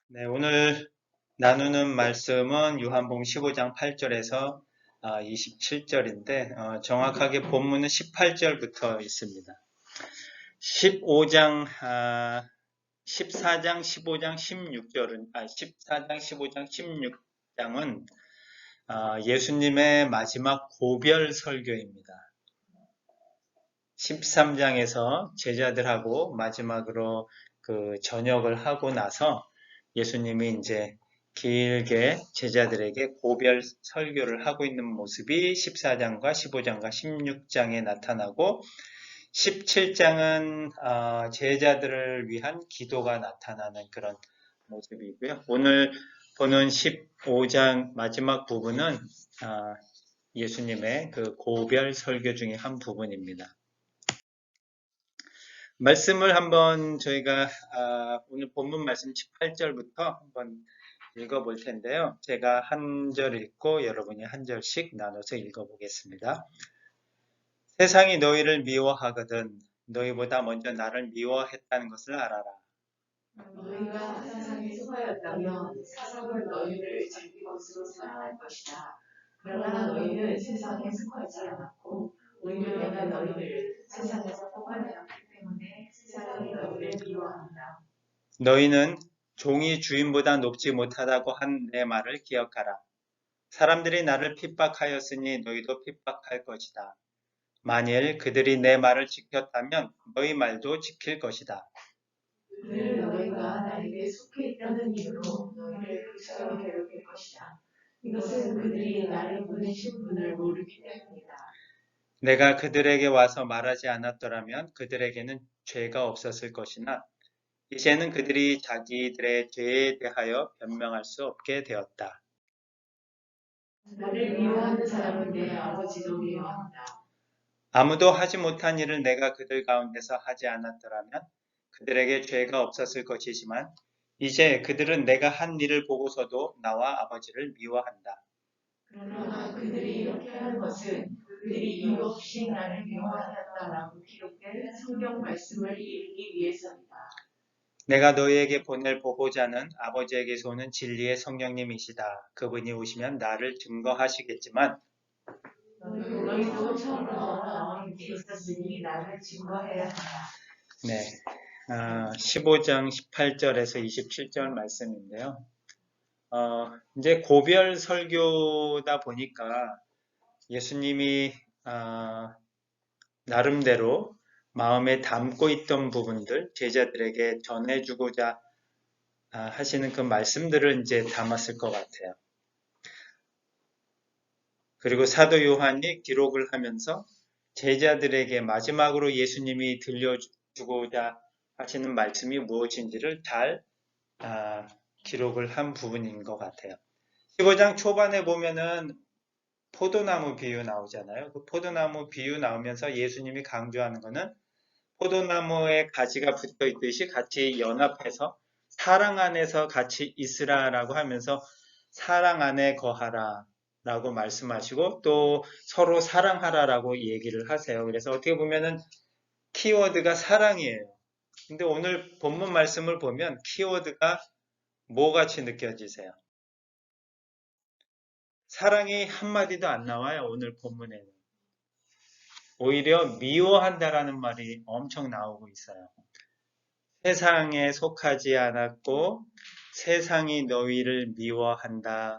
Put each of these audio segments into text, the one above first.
네, 오늘 나누는 말씀은 요한복음 15장 8절에서 27절인데 정확하게 본문은 18절부터 있습니다. 15장, 14장, 15장, 16절은 14장, 15장, 16장은 예수님의 마지막 고별 설교입니다. 13장에서 제자들하고 마지막으로 그 저녁을 하고 나서 예수님이 이제 길게 제자들에게 고별 설교를 하고 있는 모습이 14장과 15장과 16장에 나타나고 17장은 제자들을 위한 기도가 나타나는 그런 모습이고요. 오늘 보는 15장 마지막 부분은 예수님의 그 고별 설교 중에 한 부분입니다. 말씀을 한번 저희가 오늘 본문 말씀 18절부터 한번 읽어볼 텐데요. 제가 한 절 읽고 여러분이 한 절씩 나눠서 읽어보겠습니다. 세상이 너희를 미워하거든 너희보다 먼저 나를 미워했다는 것을 알아라. 너희가 세상에 속하였다면 세상은 너희를 자기 것으로 사랑할 것이다. 그러나 너희는 세상에 속하지 않았고 오히려 내가 너희를 세상에서 뽑아내었기 때문에 세상이 너희를 미워한다. 너희는 종이 주인보다 높지 못하다고 한 내 말을 기억하라. 사람들이 나를 핍박하였으니 너희도 핍박할 것이다. 만일 그들이 내 말을 지켰다면 너희 말도 지킬 것이다. 그들은 너희가 나에게 속해 있다는 이유로 너희를 그처럼 괴롭힐 것이다. 이것은 그들이 나를 보내신 분을 모르기 때문이다. 내가 그들에게 와서 말하지 않았더라면 그들에게는 죄가 없었을 것이나 이제는 그들이 자기들의 죄에 대하여 변명할 수 없게 되었다. 나를 미워하는 사람은 내 아버지도 미워한다. 아무도 하지 못한 일을 내가 그들 가운데서 하지 않았더라면 그들에게 죄가 없었을 것이지만 이제 그들은 내가 한 일을 보고서도 나와 아버지를 미워한다. 그러나 그들이 이렇게 하는 것은 그들이 이유 없이 나를 미워하였다라고 기록된 성경 말씀을 읽기 위해서이다. 내가 너희에게 보낼 보호자는 아버지에게서 오는 진리의 성령님이시다. 그분이 오시면 나를 증거하시겠지만 너희도 처음으로 나와 함께 있었으니 나를 증거해야 한다. 네, 15장 18절에서 27절 말씀인데요. 이제 고별 설교다 보니까 예수님이 나름대로 마음에 담고 있던 부분들, 제자들에게 전해주고자 하시는 그 말씀들을 이제 담았을 것 같아요. 그리고 사도 요한이 기록을 하면서 제자들에게 마지막으로 예수님이 들려주고자 하시는 말씀이 무엇인지를 잘 기록을 한 부분인 것 같아요. 15장 초반에 보면은 포도나무 비유 나오잖아요. 그 포도나무 비유 나오면서 예수님이 강조하는 것은 포도나무에 가지가 붙어 있듯이 같이 연합해서 사랑 안에서 같이 있으라라고 하면서 사랑 안에 거하라 라고 말씀하시고 또 서로 사랑하라라고 얘기를 하세요. 그래서 어떻게 보면은 키워드가 사랑이에요. 근데 오늘 본문 말씀을 보면 키워드가 뭐 같이 느껴지세요? 사랑이 한마디도 안 나와요. 오늘 본문에는. 오히려 미워한다라는 말이 엄청 나오고 있어요. 세상에 속하지 않았고 세상이 너희를 미워한다.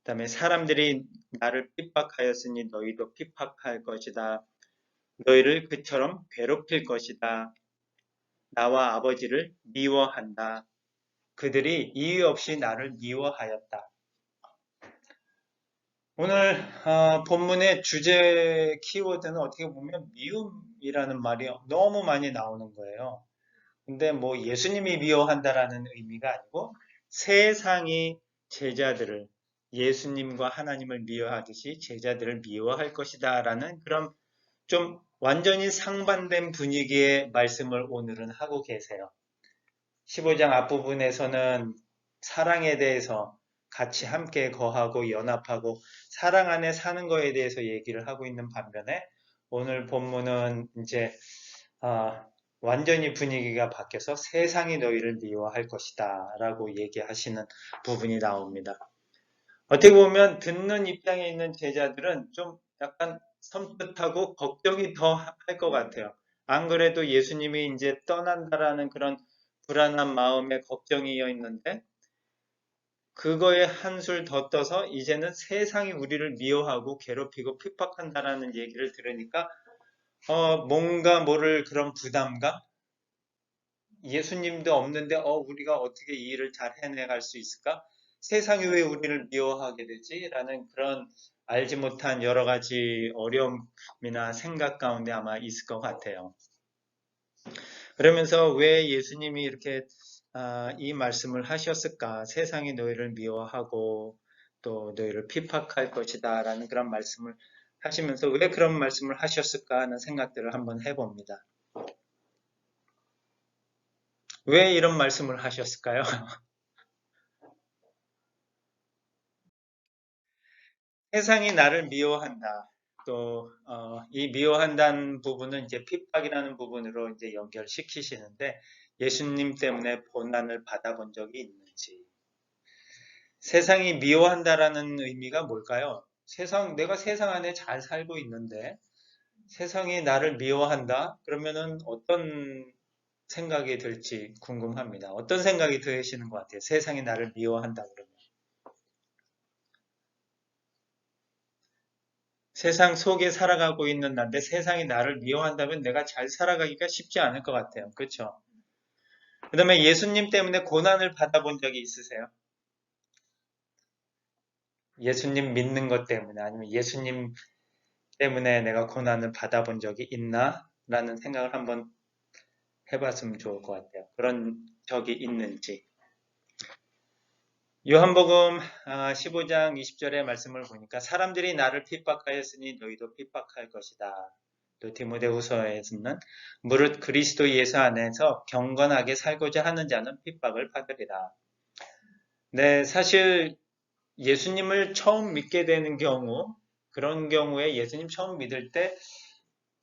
그다음에 사람들이 나를 핍박하였으니 너희도 핍박할 것이다. 너희를 그처럼 괴롭힐 것이다. 나와 아버지를 미워한다. 그들이 이유 없이 나를 미워하였다. 오늘 본문의 주제 키워드는 어떻게 보면 미움이라는 말이 너무 많이 나오는 거예요. 근데 뭐 예수님이 미워한다라는 의미가 아니고 세상이 제자들을 예수님과 하나님을 미워하듯이 제자들을 미워할 것이다 라는 그런 좀 완전히 상반된 분위기의 말씀을 오늘은 하고 계세요. 15장 앞부분에서는 사랑에 대해서 같이 함께 거하고 연합하고 사랑 안에 사는 거에 대해서 얘기를 하고 있는 반면에 오늘 본문은 이제 완전히 분위기가 바뀌어서 세상이 너희를 미워할 것이다 라고 얘기하시는 부분이 나옵니다. 어떻게 보면 듣는 입장에 있는 제자들은 좀 약간 섬뜩하고 걱정이 더 할 것 같아요. 안 그래도 예수님이 이제 떠난다라는 그런 불안한 마음에 걱정이어 있는데 그거에 한술 더 떠서 이제는 세상이 우리를 미워하고 괴롭히고 핍박한다라는 얘기를 들으니까 뭔가 모를 그런 부담감? 예수님도 없는데 우리가 어떻게 이 일을 잘 해내갈 수 있을까? 세상이 왜 우리를 미워하게 되지? 라는 그런 알지 못한 여러 가지 어려움이나 생각 가운데 아마 있을 것 같아요. 그러면서 왜 예수님이 이렇게 이 말씀을 하셨을까? 세상이 너희를 미워하고 또 너희를 핍박할 것이다 라는 그런 말씀을 하시면서 왜 그런 말씀을 하셨을까 하는 생각들을 한번 해봅니다. 왜 이런 말씀을 하셨을까요? 세상이 나를 미워한다. 또, 이 미워한다는 부분은 이제 핍박이라는 부분으로 이제 연결시키시는데 예수님 때문에 고난을 받아본 적이 있는지. 세상이 미워한다라는 의미가 뭘까요? 내가 세상 안에 잘 살고 있는데 세상이 나를 미워한다? 그러면은 어떤 생각이 들지 궁금합니다. 어떤 생각이 드시는 것 같아요? 세상이 나를 미워한다 그러면. 세상 속에 살아가고 있는 난데 세상이 나를 미워한다면 내가 잘 살아가기가 쉽지 않을 것 같아요. 그렇죠? 그 다음에 예수님 때문에 고난을 받아본 적이 있으세요? 예수님 믿는 것 때문에 아니면 예수님 때문에 내가 고난을 받아본 적이 있나? 라는 생각을 한번 해봤으면 좋을 것 같아요. 그런 적이 있는지. 요한복음 15장 20절의 말씀을 보니까 사람들이 나를 핍박하였으니 너희도 핍박할 것이다. 또 디모데후서에서는 무릇 그리스도 예수 안에서 경건하게 살고자 하는 자는 핍박을 받으리라. 네, 사실 예수님을 처음 믿게 되는 경우, 그런 경우에 예수님 처음 믿을 때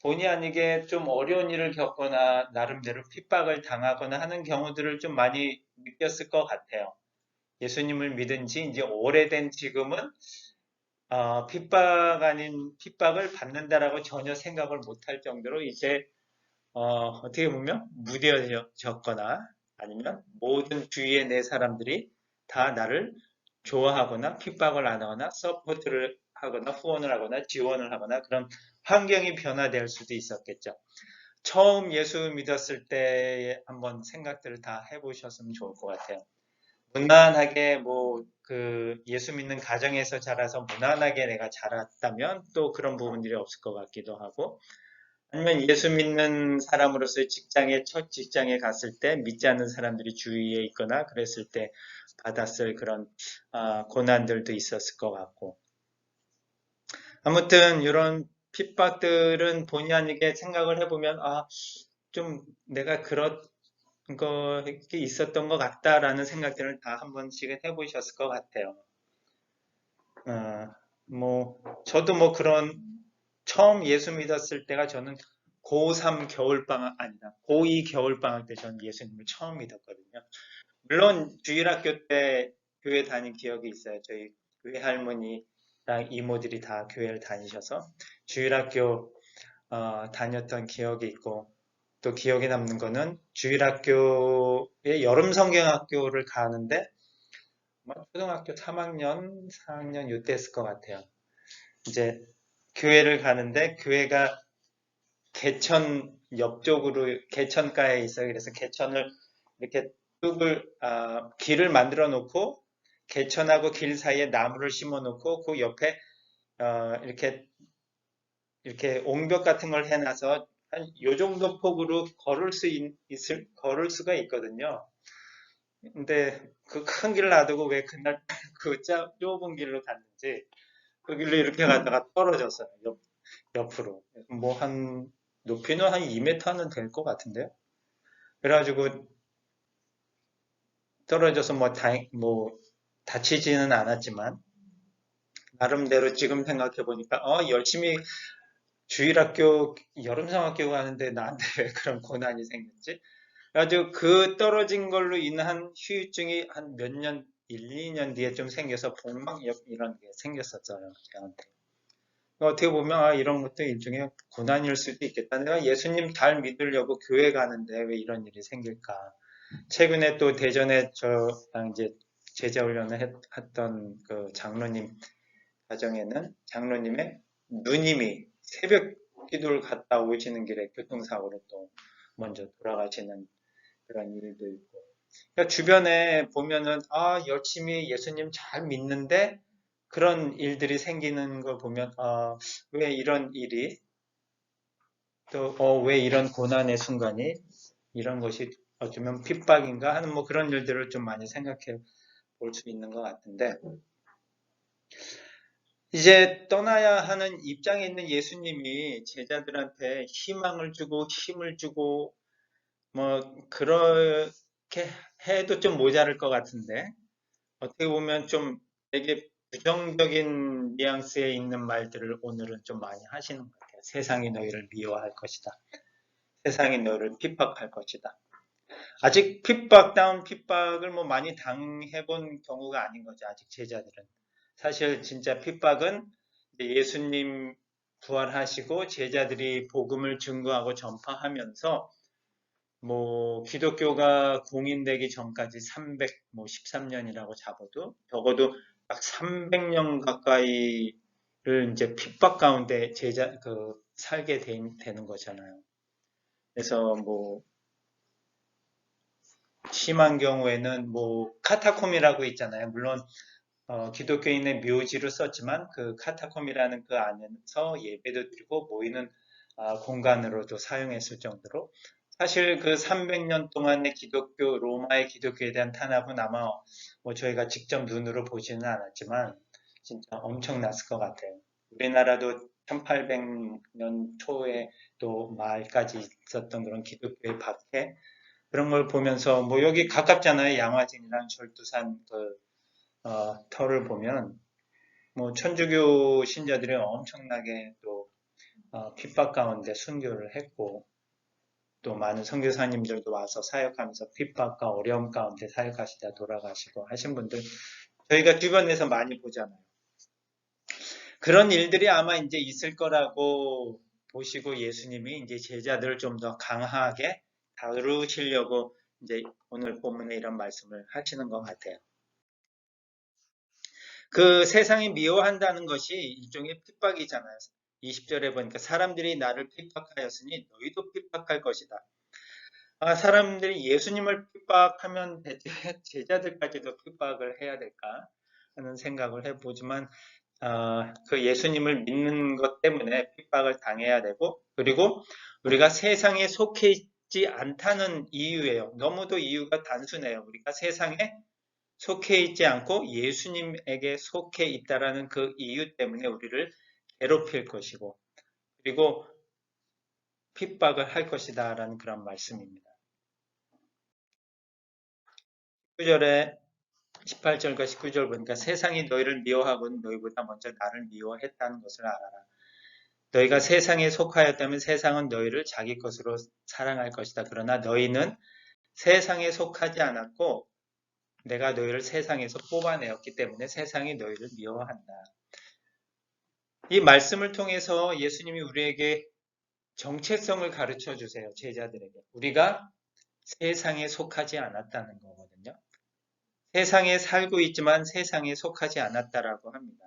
본의 아니게 좀 어려운 일을 겪거나 나름대로 핍박을 당하거나 하는 경우들을 좀 많이 느꼈을 것 같아요. 예수님을 믿은 지 이제 오래된 지금은 핍박을 받는다라고 전혀 생각을 못할 정도로 이제 어떻게 보면 무뎌졌거나 아니면 모든 주위의 내 사람들이 다 나를 좋아하거나 핍박을 안 하거나 서포트를 하거나 후원을 하거나 지원을 하거나 그런 환경이 변화될 수도 있었겠죠. 처음 예수 믿었을 때 한번 생각들을 다 해보셨으면 좋을 것 같아요. 무난하게 예수 믿는 가정에서 자라서 무난하게 내가 자랐다면 또 그런 부분들이 없을 것 같기도 하고 아니면 예수 믿는 사람으로서 첫 직장에 갔을 때 믿지 않는 사람들이 주위에 있거나 그랬을 때 받았을 그런 고난들도 있었을 것 같고 아무튼 이런 핍박들은 본의 아니게 생각을 해보면 좀 내가 그런 거 있었던 것 같다라는 생각들을 다 한 번씩은 해보셨을 것 같아요. 저도 그런 처음 예수 믿었을 때가 저는 고3 겨울방학 아니다. 고2 겨울방학 때 저는 예수님을 처음 믿었거든요. 물론 주일학교 때 교회 다닌 기억이 있어요. 저희 외할머니랑 이모들이 다 교회를 다니셔서 주일학교 다녔던 기억이 있고 또 기억에 남는 거는 주일학교에 여름 성경학교를 가는데 초등학교 3학년, 4학년 이때였을 것 같아요. 이제 교회를 가는데 교회가 개천 옆쪽으로 개천가에 있어요. 그래서 개천을 이렇게 길을 만들어 놓고 개천하고 길 사이에 나무를 심어 놓고 그 옆에 이렇게 옹벽 같은 걸 해놔서 한 요 정도 폭으로 걸을 수가 있거든요. 근데 그 큰 길을 놔두고 왜 그날 그 좁은 길로 갔는지 그 길로 이렇게 가다가 떨어졌어요. 옆으로. 높이는 한 2m는 될 것 같은데요. 그래가지고 떨어져서 다치지는 않았지만 나름대로 지금 생각해 보니까 열심히 주일학교, 여름성학교 가는데 나한테 왜 그런 고난이 생겼지? 아주 그 떨어진 걸로 인한 후유증이 한 몇 년, 1, 2년 뒤에 좀 생겨서 복막염 이런 게 생겼었어요, 저한테. 어떻게 보면 이런 것도 일종의 고난일 수도 있겠다. 내가 예수님 잘 믿으려고 교회 가는데 왜 이런 일이 생길까? 최근에 또 대전에 저랑 이제 제자 훈련을 했던 그 장로님 가정에는 장로님의 누님이 새벽 기도를 갔다 오시는 길에 교통사고로 또 먼저 돌아가시는 그런 일도 있고. 그러니까 주변에 보면은 열심히 예수님 잘 믿는데 그런 일들이 생기는 걸 보면 왜 이런 일이 또 왜 이런 고난의 순간이 이런 것이 어쩌면 핍박인가 하는 뭐 그런 일들을 좀 많이 생각해 볼 수 있는 것 같은데 이제 떠나야 하는 입장에 있는 예수님이 제자들한테 희망을 주고 힘을 주고 뭐 그렇게 해도 좀 모자랄 것 같은데 어떻게 보면 좀 되게 부정적인 뉘앙스에 있는 말들을 오늘은 좀 많이 하시는 것 같아요. 세상이 너희를 미워할 것이다. 세상이 너희를 핍박할 것이다. 아직 핍박다운 핍박을 뭐 많이 당해본 경우가 아닌 거죠. 아직 제자들은. 사실 진짜 핍박은 예수님 부활하시고 제자들이 복음을 증거하고 전파하면서 뭐 기독교가 공인되기 전까지 313년이라고 잡아도 적어도 약 300년 가까이를 이제 핍박 가운데 살게 되는 거잖아요. 그래서 뭐 심한 경우에는 뭐 카타콤이라고 있잖아요. 물론 기독교인의 묘지로 썼지만 그 카타콤이라는 그 안에서 예배도 드리고 모이는 공간으로도 사용했을 정도로 사실 그 300년 동안의 기독교, 로마의 기독교에 대한 탄압은 아마 뭐 저희가 직접 눈으로 보지는 않았지만 진짜 엄청났을 것 같아요. 우리나라도 1800년 초에 또 말까지 있었던 그런 기독교의 박해 그런 걸 보면서 뭐 여기 가깝잖아요. 양화진이랑 절두산 터를 보면 뭐 천주교 신자들이 엄청나게 또 핍박 가운데 순교를 했고 또 많은 선교사님들도 와서 사역하면서 핍박과 어려움 가운데 사역하시다 돌아가시고 하신 분들 저희가 주변에서 많이 보잖아요. 그런 일들이 아마 이제 있을 거라고 보시고 예수님이 이제 제자들을 좀 더 강하게 다루시려고 이제 오늘 본문에 이런 말씀을 하시는 것 같아요. 그 세상이 미워한다는 것이 일종의 핍박이잖아요. 20절에 보니까 사람들이 나를 핍박하였으니 너희도 핍박할 것이다. 사람들이 예수님을 핍박하면 대체 제자들까지도 핍박을 해야 될까 하는 생각을 해보지만 그 예수님을 믿는 것 때문에 핍박을 당해야 되고 그리고 우리가 세상에 속해 있지 않다는 이유예요. 너무도 이유가 단순해요. 우리가 세상에 속해 있지 않고 예수님에게 속해 있다라는 그 이유 때문에 우리를 괴롭힐 것이고 그리고 핍박을 할 것이다 라는 그런 말씀입니다. 19절에 18절과 19절 보니까 세상이 너희를 미워하고는 너희보다 먼저 나를 미워했다는 것을 알아라. 너희가 세상에 속하였다면 세상은 너희를 자기 것으로 사랑할 것이다. 그러나 너희는 세상에 속하지 않았고 내가 너희를 세상에서 뽑아내었기 때문에 세상이 너희를 미워한다. 이 말씀을 통해서 예수님이 우리에게 정체성을 가르쳐 주세요. 제자들에게. 우리가 세상에 속하지 않았다는 거거든요. 세상에 살고 있지만 세상에 속하지 않았다라고 합니다.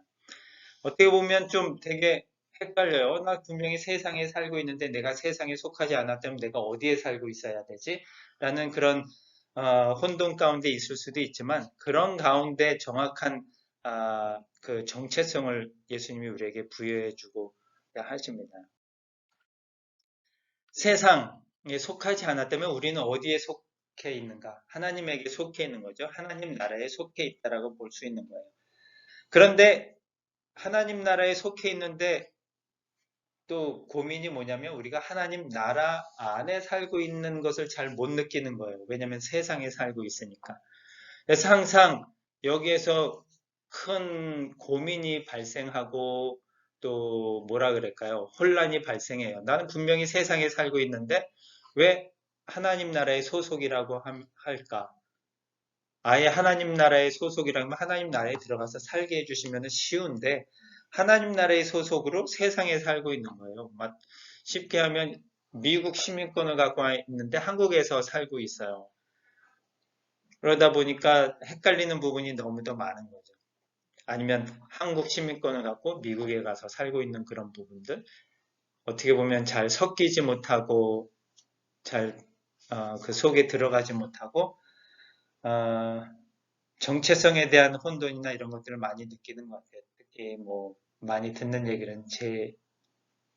어떻게 보면 좀 되게 헷갈려요. 나 분명히 세상에 살고 있는데 내가 세상에 속하지 않았다면 내가 어디에 살고 있어야 되지? 라는 그런 혼돈 가운데 있을 수도 있지만 그런 가운데 정확한 그 정체성을 예수님이 우리에게 부여해 주고 하십니다. 세상에 속하지 않았다면 우리는 어디에 속해 있는가? 하나님에게 속해 있는 거죠. 하나님 나라에 속해 있다라고 볼 수 있는 거예요. 그런데 하나님 나라에 속해 있는데 또 고민이 뭐냐면 우리가 하나님 나라 안에 살고 있는 것을 잘 못 느끼는 거예요. 왜냐하면 세상에 살고 있으니까. 그래서 항상 여기에서 큰 고민이 발생하고 또 뭐라 그럴까요? 혼란이 발생해요. 나는 분명히 세상에 살고 있는데 왜 하나님 나라의 소속이라고 할까? 아예 하나님 나라의 소속이라면 하나님 나라에 들어가서 살게 해주시면 쉬운데 하나님 나라의 소속으로 세상에 살고 있는 거예요. 쉽게 하면 미국 시민권을 갖고 있는데 한국에서 살고 있어요. 그러다 보니까 헷갈리는 부분이 너무도 많은 거죠. 아니면 한국 시민권을 갖고 미국에 가서 살고 있는 그런 부분들 어떻게 보면 잘 섞이지 못하고 잘 그 속에 들어가지 못하고 정체성에 대한 혼돈이나 이런 것들을 많이 느끼는 것 같아요. 특히 뭐 많이 듣는 얘기는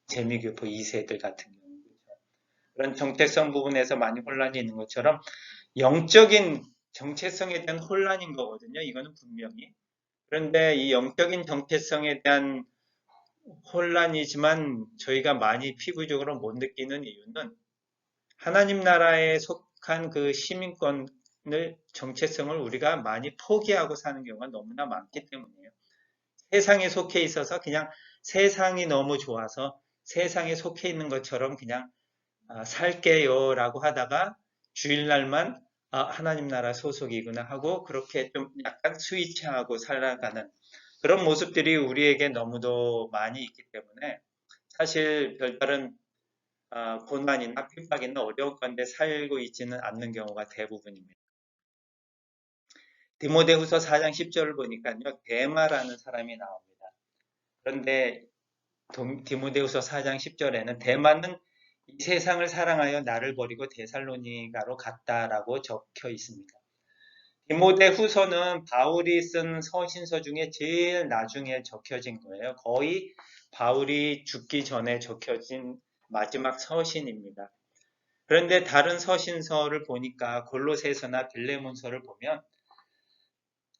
재미교포 2세들 같은 경우 그런 정체성 부분에서 많이 혼란이 있는 것처럼 영적인 정체성에 대한 혼란인 거거든요. 이거는 분명히. 그런데 이 영적인 정체성에 대한 혼란이지만 저희가 많이 피부적으로 못 느끼는 이유는 하나님 나라에 속한 그 시민권을 정체성을 우리가 많이 포기하고 사는 경우가 너무나 많기 때문이에요. 세상에 속해 있어서 그냥 세상이 너무 좋아서 세상에 속해 있는 것처럼 그냥 살게요 라고 하다가 주일날만 하나님 나라 소속이구나 하고 그렇게 좀 약간 스위치하고 살아가는 그런 모습들이 우리에게 너무도 많이 있기 때문에 사실 별다른 고난이나 핍박이나 어려운 가운데 살고 있지는 않는 경우가 대부분입니다. 디모데후서 4장 10절을 보니까요. 데마라는 사람이 나옵니다. 그런데 디모데후서 4장 10절에는 데마는 이 세상을 사랑하여 나를 버리고 데살로니가로 갔다라고 적혀 있습니다. 디모데후서는 바울이 쓴 서신서 중에 제일 나중에 적혀진 거예요. 거의 바울이 죽기 전에 적혀진 마지막 서신입니다. 그런데 다른 서신서를 보니까 골로새서나 빌레몬서를 보면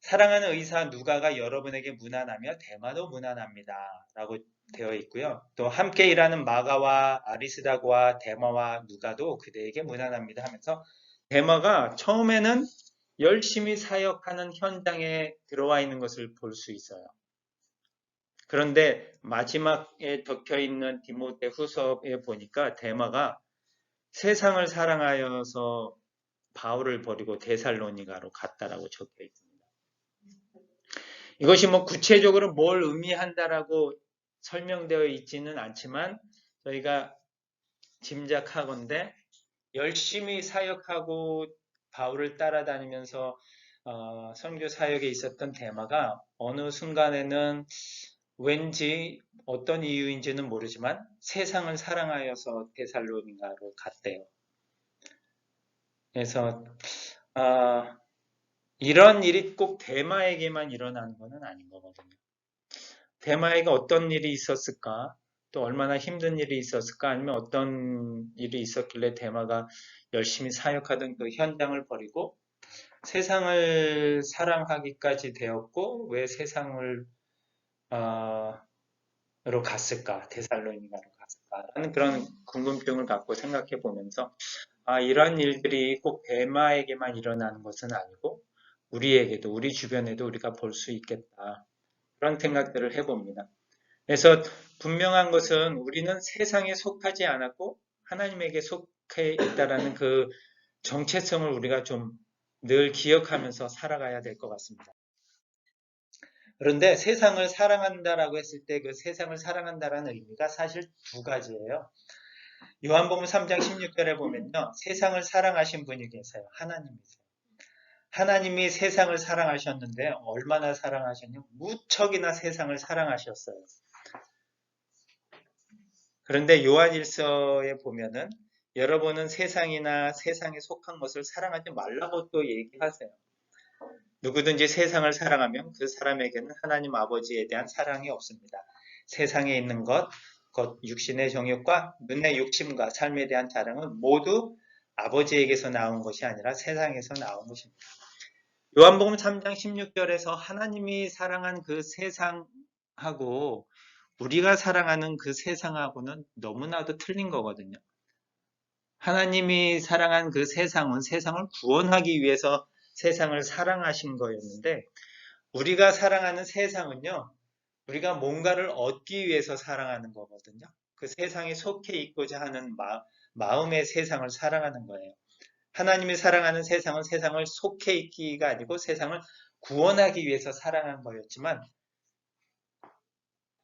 사랑하는 의사 누가가 여러분에게 문안하며 데마도 문안합니다. 라고 되어 있고요. 또 함께 일하는 마가와 아리스다고와 데마와 누가도 그대에게 문안합니다 하면서 데마가 처음에는 열심히 사역하는 현장에 들어와 있는 것을 볼 수 있어요. 그런데 마지막에 적혀 있는 디모데 후서에 보니까 데마가 세상을 사랑하여서 바울을 버리고 데살로니가로 갔다라고 적혀 있습니다. 이것이 뭐 구체적으로 뭘 의미한다라고 설명되어 있지는 않지만 저희가 짐작하건대 열심히 사역하고 바울을 따라다니면서 선교 사역에 있었던 데마가 어느 순간에는 왠지 어떤 이유인지는 모르지만 세상을 사랑하여서 데살로니가로 갔대요. 그래서 이런 일이 꼭 데마에게만 일어나는 것은 아닌 거거든요. 데마에게 어떤 일이 있었을까? 또 얼마나 힘든 일이 있었을까? 아니면 어떤 일이 있었길래 데마가 열심히 사역하던 그 현장을 버리고 세상을 사랑하기까지 되었고 왜 세상을 로 갔을까? 데살로니가로 갔을까라는 그런 궁금증을 갖고 생각해 보면서 이러한 일들이 꼭 데마에게만 일어나는 것은 아니고 우리에게도 우리 주변에도 우리가 볼 수 있겠다. 그런 생각들을 해봅니다. 그래서 분명한 것은 우리는 세상에 속하지 않았고 하나님에게 속해 있다라는 그 정체성을 우리가 좀 늘 기억하면서 살아가야 될 것 같습니다. 그런데 세상을 사랑한다라고 했을 때 그 세상을 사랑한다라는 의미가 사실 두 가지예요. 요한복음 3장 16절에 보면요. 세상을 사랑하신 분이 계세요. 하나님이세요. 하나님이 세상을 사랑하셨는데 얼마나 사랑하셨냐? 무척이나 세상을 사랑하셨어요. 그런데 요한일서에 보면은 여러분은 세상이나 세상에 속한 것을 사랑하지 말라고 또 얘기하세요. 누구든지 세상을 사랑하면 그 사람에게는 하나님 아버지에 대한 사랑이 없습니다. 세상에 있는 것, 육신의 정욕과 눈의 욕심과 삶에 대한 자랑은 모두 아버지에게서 나온 것이 아니라 세상에서 나온 것입니다. 요한복음 3장 16절에서 하나님이 사랑한 그 세상하고 우리가 사랑하는 그 세상하고는 너무나도 틀린 거거든요. 하나님이 사랑한 그 세상은 세상을 구원하기 위해서 세상을 사랑하신 거였는데 우리가 사랑하는 세상은요. 우리가 뭔가를 얻기 위해서 사랑하는 거거든요. 그 세상에 속해 있고자 하는 마음의 세상을 사랑하는 거예요. 하나님이 사랑하는 세상은 세상을 속해 있기가 아니고 세상을 구원하기 위해서 사랑한 거였지만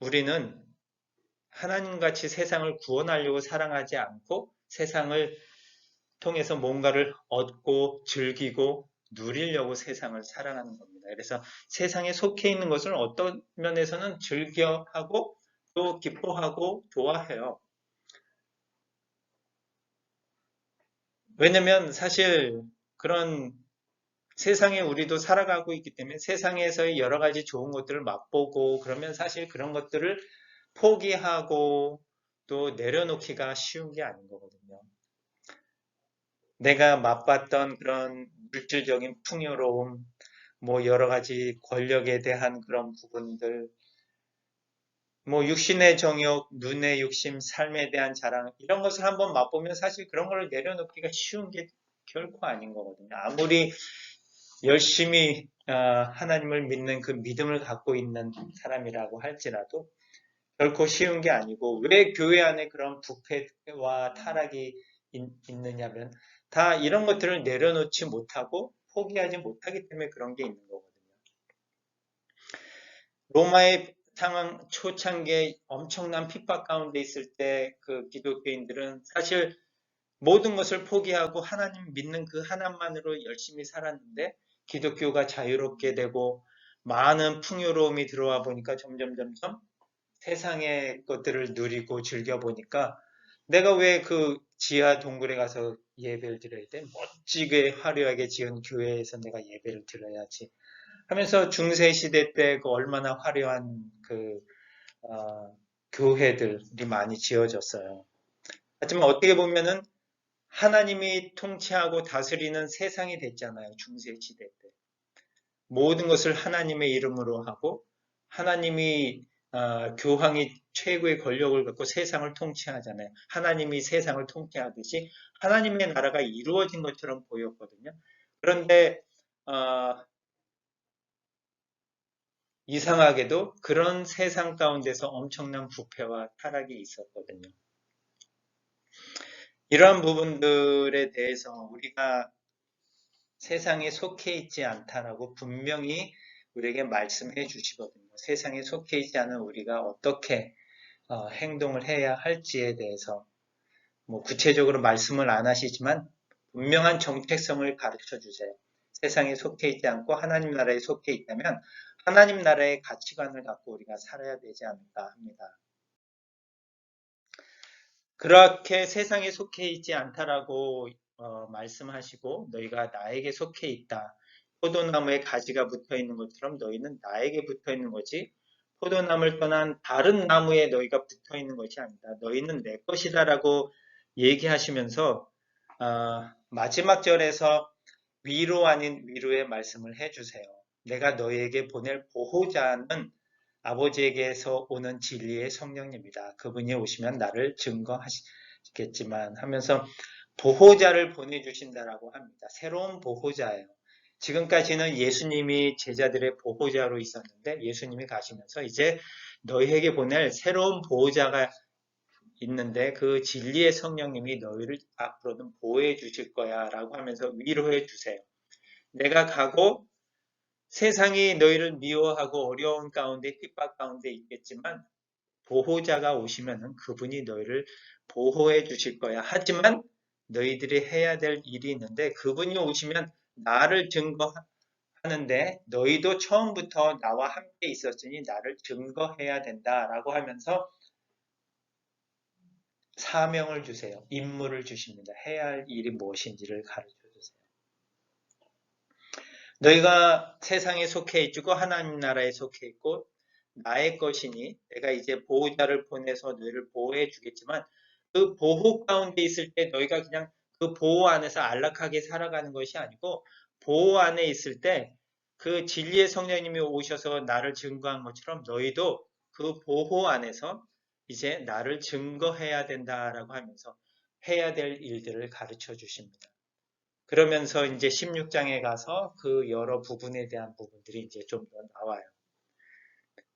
우리는 하나님같이 세상을 구원하려고 사랑하지 않고 세상을 통해서 뭔가를 얻고 즐기고 누리려고 세상을 사랑하는 겁니다. 그래서 세상에 속해 있는 것을 어떤 면에서는 즐겨하고 또 기뻐하고 좋아해요. 왜냐면 사실 그런 세상에 우리도 살아가고 있기 때문에 세상에서의 여러 가지 좋은 것들을 맛보고 그러면 사실 그런 것들을 포기하고 또 내려놓기가 쉬운 게 아닌 거거든요. 내가 맛봤던 그런 물질적인 풍요로움, 뭐 여러 가지 권력에 대한 그런 부분들, 뭐 육신의 정욕, 눈의 욕심, 삶에 대한 자랑 이런 것을 한번 맛보면 사실 그런 걸 내려놓기가 쉬운 게 결코 아닌 거거든요. 아무리 열심히 하나님을 믿는 그 믿음을 갖고 있는 사람이라고 할지라도 결코 쉬운 게 아니고 왜 교회 안에 그런 부패와 타락이 있느냐면 다 이런 것들을 내려놓지 못하고 포기하지 못하기 때문에 그런 게 있는 거거든요. 로마의 상황 초창기에 엄청난 핍박 가운데 있을 때 그 기독교인들은 사실 모든 것을 포기하고 하나님 믿는 그 하나님만으로 열심히 살았는데 기독교가 자유롭게 되고 많은 풍요로움이 들어와 보니까 점점 세상의 것들을 누리고 즐겨보니까 내가 왜 그 지하 동굴에 가서 예배를 드려야 돼? 멋지게 화려하게 지은 교회에서 내가 예배를 드려야지 하면서 중세 시대 때 그 얼마나 화려한 그 교회들이 많이 지어졌어요. 하지만 어떻게 보면은 하나님이 통치하고 다스리는 세상이 됐잖아요. 중세 시대 때. 모든 것을 하나님의 이름으로 하고 하나님이 교황이 최고의 권력을 갖고 세상을 통치하잖아요. 하나님이 세상을 통치하듯이 하나님의 나라가 이루어진 것처럼 보였거든요. 그런데 이상하게도 그런 세상 가운데서 엄청난 부패와 타락이 있었거든요. 이러한 부분들에 대해서 우리가 세상에 속해 있지 않다라고 분명히 우리에게 말씀해 주시거든요. 세상에 속해 있지 않은 우리가 어떻게 행동을 해야 할지에 대해서 뭐 구체적으로 말씀을 안 하시지만 분명한 정체성을 가르쳐 주세요. 세상에 속해 있지 않고 하나님 나라에 속해 있다면 하나님 나라의 가치관을 갖고 우리가 살아야 되지 않을까 합니다. 그렇게 세상에 속해 있지 않다라고 말씀하시고 너희가 나에게 속해 있다. 포도나무에 가지가 붙어 있는 것처럼 너희는 나에게 붙어 있는 거지 포도나무를 떠난 다른 나무에 너희가 붙어 있는 것이 아니다. 너희는 내 것이다라고 얘기하시면서 마지막 절에서 위로 아닌 위로의 말씀을 해주세요. 내가 너희에게 보낼 보호자는 아버지에게서 오는 진리의 성령입니다. 그분이 오시면 나를 증거하시겠지만 하면서 보호자를 보내주신다라고 합니다. 새로운 보호자예요. 지금까지는 예수님이 제자들의 보호자로 있었는데 예수님이 가시면서 이제 너희에게 보낼 새로운 보호자가 있는데 그 진리의 성령님이 너희를 앞으로는 보호해 주실 거야 라고 하면서 위로해 주세요. 내가 가고 세상이 너희를 미워하고 어려운 가운데 핍박 가운데 있겠지만 보호자가 오시면은 그분이 너희를 보호해 주실 거야. 하지만 너희들이 해야 될 일이 있는데 그분이 오시면 나를 증거하는데 너희도 처음부터 나와 함께 있었으니 나를 증거해야 된다라고 하면서 사명을 주세요. 임무를 주십니다. 해야 할 일이 무엇인지를 가르쳐 주세요. 너희가 세상에 속해 있고 하나님 나라에 속해 있고 나의 것이니 내가 이제 보호자를 보내서 너희를 보호해 주겠지만 그 보호 가운데 있을 때 너희가 그냥 그 보호 안에서 안락하게 살아가는 것이 아니고 보호 안에 있을 때 그 진리의 성령님이 오셔서 나를 증거한 것처럼 너희도 그 보호 안에서 이제 나를 증거해야 된다라고 하면서 해야 될 일들을 가르쳐 주십니다. 그러면서 이제 16장에 가서 그 여러 부분에 대한 부분들이 이제 좀 더 나와요.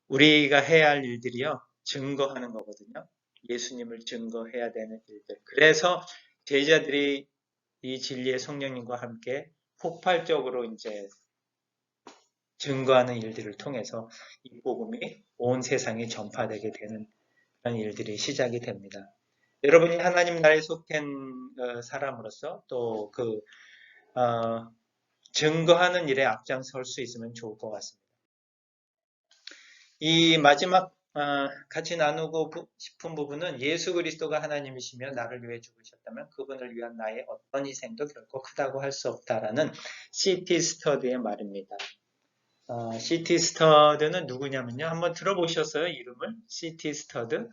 우리가 해야 할 일들이요, 증거하는 거거든요. 예수님을 증거해야 되는 일들. 그래서 제자들이 이 진리의 성령님과 함께 폭발적으로 이제 증거하는 일들을 통해서 이 복음이 온 세상에 전파되게 되는 그런 일들이 시작이 됩니다. 여러분이 하나님 나라에 속한 사람으로서 또 증거하는 일에 앞장설 수 있으면 좋을 것 같습니다. 이 마지막 같이 나누고 싶은 부분은 예수 그리스도가 하나님이시며 나를 위해 죽으셨다면 그분을 위한 나의 어떤 희생도 결코 크다고 할 수 없다라는 C.T. 스터드의 말입니다. C.T. 스터드는 누구냐면요. 한번 들어보셨어요? 이름을? C.T. 스터드?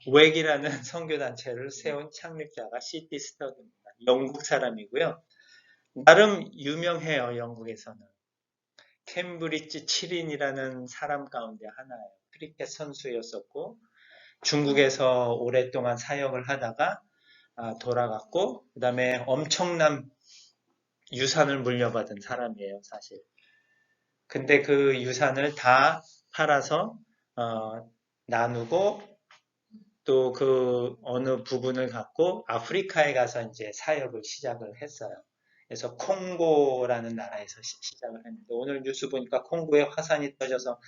웩이라는 선교단체를 세운 창립자가 C.T. 스터드입니다. 영국 사람이고요. 나름 유명해요. 영국에서는. 캠브리지 7인이라는 사람 가운데 하나예요. 크리켓 선수였었고 중국에서 오랫동안 사역을 하다가 돌아갔고 그 다음에 엄청난 유산을 물려받은 사람이에요. 사실. 근데 그 유산을 다 팔아서 나누고 또 그 어느 부분을 갖고 아프리카에 가서 이제 사역을 시작을 했어요. 그래서 콩고라는 나라에서 시작을 했는데 오늘 뉴스 보니까 콩고에 화산이 터져서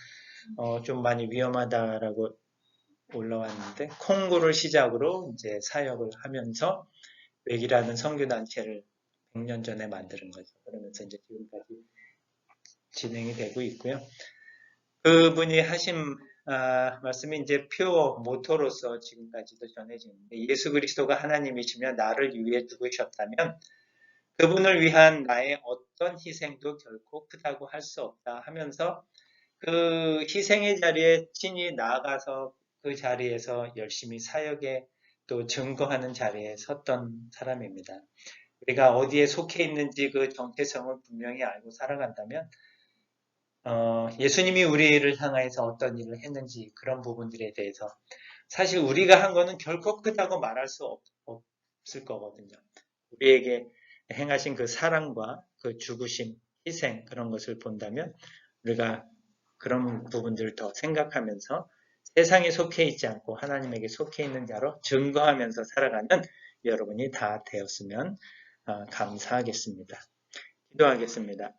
좀 많이 위험하다라고 올라왔는데 콩고를 시작으로 이제 사역을 하면서 웩이라는 선교단체를 100년 전에 만드는 거죠. 그러면서 이제 지금까지 진행이 되고 있고요. 그분이 하신 말씀이 이제 표 모토로서 지금까지도 전해지는데 예수 그리스도가 하나님이시며 나를 위해 죽으셨다면 그분을 위한 나의 어떤 희생도 결코 크다고 할 수 없다 하면서 그 희생의 자리에 친히 나아가서 그 자리에서 열심히 사역에 또 증거하는 자리에 섰던 사람입니다. 우리가 어디에 속해 있는지 그 정체성을 분명히 알고 살아간다면 예수님이 우리를 향해서 어떤 일을 했는지 그런 부분들에 대해서 사실 우리가 한 거는 결코 크다고 말할 수 없을 거거든요. 우리에게 행하신 그 사랑과 그 죽으심, 희생 그런 것을 본다면 우리가 그런 부분들을 더 생각하면서 세상에 속해 있지 않고 하나님에게 속해 있는 자로 증거하면서 살아가는 여러분이 다 되었으면 감사하겠습니다. 기도하겠습니다.